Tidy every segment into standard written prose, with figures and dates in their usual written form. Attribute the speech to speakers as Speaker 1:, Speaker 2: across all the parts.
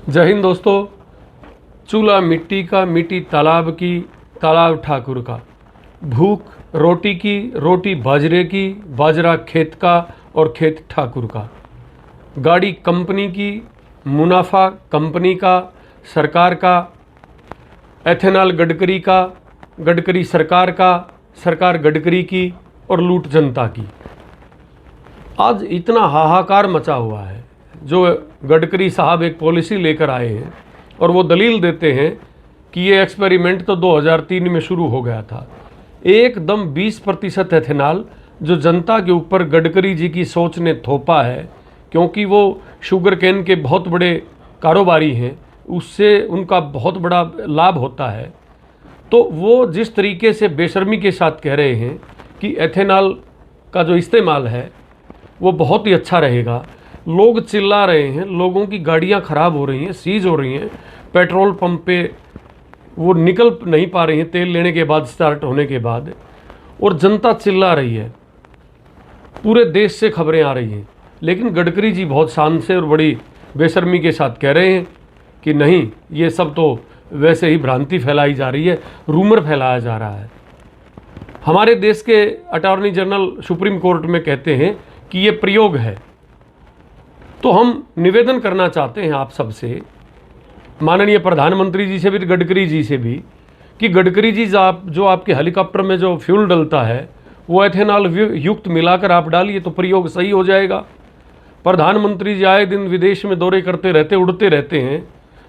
Speaker 1: जय हिंद दोस्तों। चूल्हा मिट्टी का, मिट्टी तालाब की, तालाब ठाकुर का। भूख रोटी की, रोटी बाजरे की, बाजरा खेत का और खेत ठाकुर का। गाड़ी कंपनी की, मुनाफा कंपनी का, सरकार का। एथेनॉल गडकरी का, गडकरी सरकार का, सरकार गडकरी की और लूट जनता की। आज इतना हाहाकार मचा हुआ है। जो गडकरी साहब एक पॉलिसी लेकर आए हैं और वो दलील देते हैं कि ये एक्सपेरिमेंट तो 2003 में शुरू हो गया था। एकदम 20% एथेनॉल जो जनता के ऊपर गडकरी जी की सोच ने थोपा है, क्योंकि वो शुगर केन के बहुत बड़े कारोबारी हैं, उससे उनका बहुत बड़ा लाभ होता है। तो वो जिस तरीके से बेशर्मी के साथ कह रहे हैं कि एथेनॉल का जो इस्तेमाल है वो बहुत ही अच्छा रहेगा। लोग चिल्ला रहे हैं, लोगों की गाड़ियां ख़राब हो रही हैं, सीज हो रही हैं, पेट्रोल पंप पे वो निकल नहीं पा रही हैं तेल लेने के बाद, स्टार्ट होने के बाद, और जनता चिल्ला रही है। पूरे देश से खबरें आ रही हैं, लेकिन गडकरी जी बहुत शान से और बड़ी बेशर्मी के साथ कह रहे हैं कि नहीं, ये सब तो वैसे ही भ्रांति फैलाई जा रही है, रूमर फैलाया जा रहा है। हमारे देश के अटॉर्नी जनरल सुप्रीम कोर्ट में कहते हैं कि ये प्रयोग है। तो हम निवेदन करना चाहते हैं आप सबसे, माननीय प्रधानमंत्री जी से भी, गडकरी जी से भी, कि गडकरी जी जो आपके हेलीकॉप्टर में जो फ्यूल डलता है वो एथेनॉल युक्त मिलाकर आप डालिए तो प्रयोग सही हो जाएगा। प्रधानमंत्री जी आए दिन विदेश में दौरे करते रहते, उड़ते रहते हैं,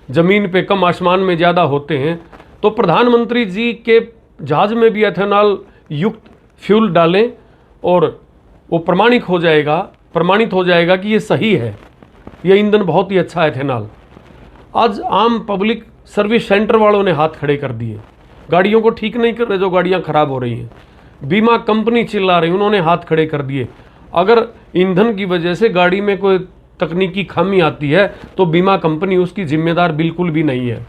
Speaker 1: ज़मीन पे कम आसमान में ज़्यादा होते हैं, तो प्रधानमंत्री जी के जहाज़ में भी एथेनॉल युक्त फ्यूल डालें और वो प्रमाणित हो जाएगा कि ये सही है, ये ईंधन बहुत ही अच्छा है एथेनॉल। आज आम पब्लिक सर्विस सेंटर वालों ने हाथ खड़े कर दिए, गाड़ियों को ठीक नहीं कर रहे जो गाड़ियां खराब हो रही हैं। बीमा कंपनी चिल्ला रही, उन्होंने हाथ खड़े कर दिए। अगर ईंधन की वजह से गाड़ी में कोई तकनीकी खामी आती है तो बीमा कंपनी उसकी जिम्मेदार बिल्कुल भी नहीं है।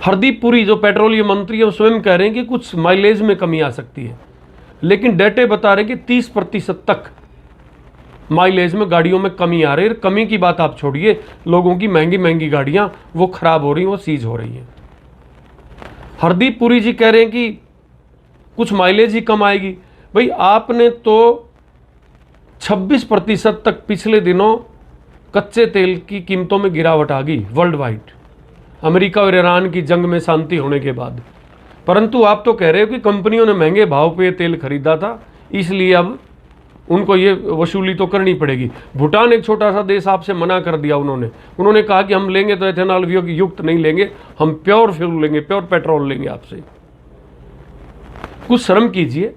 Speaker 1: हरदीप पुरी जो पेट्रोलियम मंत्री है वो स्वयं कह रहे हैं कि कुछ माइलेज में कमी आ सकती है, लेकिन डेटे बता रहे हैं कि 30% तक माइलेज में गाड़ियों में कमी आ रही है। कमी की बात आप छोड़िए, लोगों की महंगी महंगी गाड़ियां वो खराब हो रही हैं, वो सीज हो रही हैं। हरदीप पुरी जी कह रहे हैं कि कुछ माइलेज ही कम आएगी। भाई आपने तो 26% तक पिछले दिनों कच्चे तेल की कीमतों में गिरावट आ गई वर्ल्ड वाइड, अमेरिका और ईरान की जंग में शांति होने के बाद। परंतु आप तो कह रहे हो कि कंपनियों ने महंगे भाव पे तेल खरीदा था, इसलिए अब उनको ये वसूली तो करनी पड़ेगी। भूटान एक छोटा सा देश, आपसे मना कर दिया उन्होंने कहा कि हम लेंगे तो एथेनॉल युक्त नहीं लेंगे, हम प्योर फ्यूल लेंगे, प्योर पेट्रोल लेंगे आपसे। कुछ शर्म कीजिए,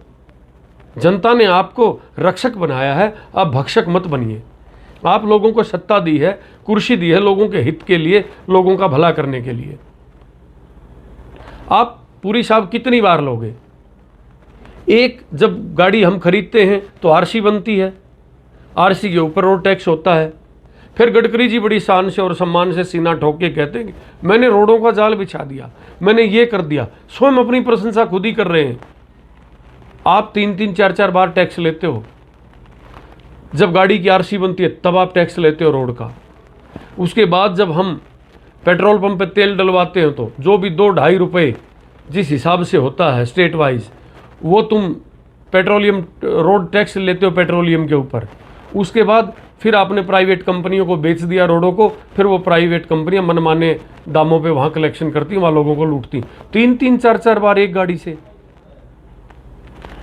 Speaker 1: जनता ने आपको रक्षक बनाया है, आप भक्षक मत बनिए। आप लोगों को सत्ता दी है, कुर्सी दी है लोगों के हित के लिए, लोगों का भला करने के लिए। आप पुरी साहब कितनी बार लोगे? एक जब गाड़ी हम खरीदते हैं तो आरसी बनती है, आरसी के ऊपर रोड टैक्स होता है। फिर गडकरी जी बड़ी शान से और सम्मान से सीना ठोक के कहते हैं मैंने रोडों का जाल बिछा दिया, मैंने ये कर दिया। स्वयं अपनी प्रशंसा खुद ही कर रहे हैं। आप 3-3, 4-4 बार टैक्स लेते हो। जब गाड़ी की आरसी बनती है तब आप टैक्स लेते हो रोड का। उसके बाद जब हम पेट्रोल पंप पे तेल डलवाते हैं तो जो भी 2-2.5 रुपये जिस हिसाब से होता है स्टेट वाइज, वो तुम पेट्रोलियम रोड टैक्स लेते हो पेट्रोलियम के ऊपर। उसके बाद फिर आपने प्राइवेट कंपनियों को बेच दिया रोडों को, फिर वो प्राइवेट कंपनियां मनमाने दामों पे वहाँ कलेक्शन करती, वहाँ लोगों को लूटती 3-3, 4-4 बार एक गाड़ी से।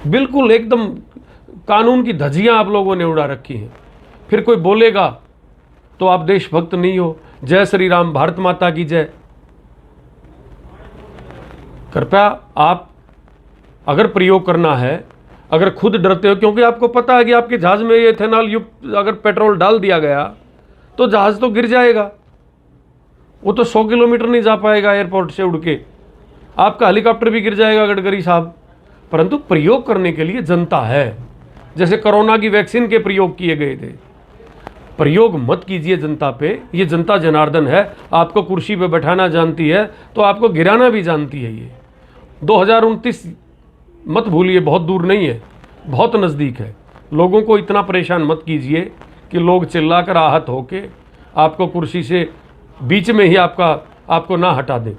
Speaker 1: बिल्कुल एकदम कानून की धज्जियां आप लोगों ने उड़ा रखी हैं। फिर कोई बोलेगा तो आप देशभक्त नहीं हो। जय श्री राम, भारत माता की जय। कृपया आप अगर प्रयोग करना है, अगर खुद डरते हो, क्योंकि आपको पता है कि आपके जहाज में ये एथेनॉल युक्त अगर पेट्रोल डाल दिया गया तो जहाज तो गिर जाएगा, वो तो 100 किलोमीटर नहीं जा पाएगा एयरपोर्ट से उड़ के, आपका हेलीकॉप्टर भी गिर जाएगा गडकरी साहब। परंतु प्रयोग करने के लिए जनता है, जैसे कोरोना की वैक्सीन के प्रयोग किए गए थे। प्रयोग मत कीजिए जनता पे, ये जनता जनार्दन है, आपको कुर्सी पे बैठाना जानती है तो आपको गिराना भी जानती है। ये 2029 मत भूलिए, बहुत दूर नहीं है, बहुत नज़दीक है। लोगों को इतना परेशान मत कीजिए कि लोग चिल्लाकर आहत होके आपको कुर्सी से बीच में ही आपको ना हटा दें।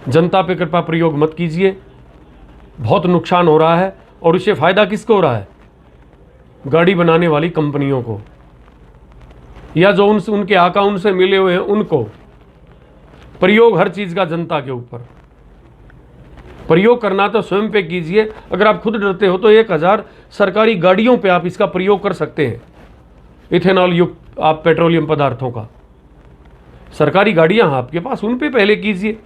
Speaker 1: जनता पे कृपा प्रयोग मत कीजिए, बहुत नुकसान हो रहा है। और इससे फ़ायदा किसको हो रहा है? गाड़ी बनाने वाली कंपनियों को, या जो उनके अकाउंट से मिले हुए हैं उनको। प्रयोग हर चीज़ का जनता के ऊपर। प्रयोग करना तो स्वयं पे कीजिए। अगर आप खुद डरते हो तो 1000 सरकारी गाड़ियों पे आप इसका प्रयोग कर सकते हैं, इथेनॉल युक्त आप पेट्रोलियम पदार्थों का। सरकारी गाड़ियां हैं आपके पास, उन पे पहले कीजिए।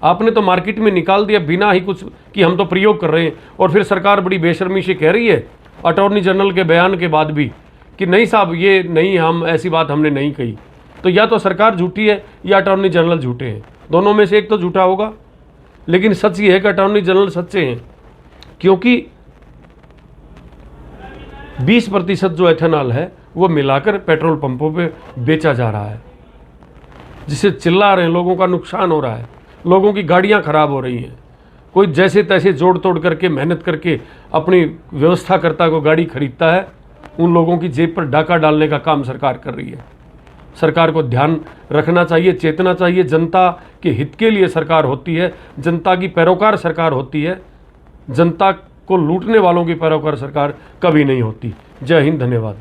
Speaker 1: आपने तो मार्केट में निकाल दिया बिना ही कुछ कि हम तो प्रयोग कर रहे हैं, और फिर सरकार बड़ी बेशर्मी से कह रही है अटॉर्नी जनरल के बयान के बाद भी कि नहीं साहब ये नहीं, हम ऐसी बात हमने नहीं कही। तो या तो सरकार झूठी है या अटॉर्नी जनरल झूठे हैं, दोनों में से एक तो झूठा होगा। लेकिन सच ये है कि अटॉर्नी जनरल सच्चे हैं, क्योंकि 20% जो एथेनॉल है वो मिलाकर पेट्रोल पंपों पे बेचा जा रहा है, जिससे चिल्ला रहे हैं, लोगों का नुकसान हो रहा है, लोगों की गाड़ियां खराब हो रही हैं। कोई जैसे तैसे जोड़ तोड़ करके मेहनत करके अपनी व्यवस्थाकर्ता को गाड़ी खरीदता है, उन लोगों की जेब पर डाका डालने का काम सरकार कर रही है। सरकार को ध्यान रखना चाहिए, चेतना चाहिए। जनता के हित के लिए सरकार होती है, जनता की पैरोकार सरकार होती है। जनता को लूटने वालों की पैरोकार सरकार कभी नहीं होती। जय हिंद, धन्यवाद।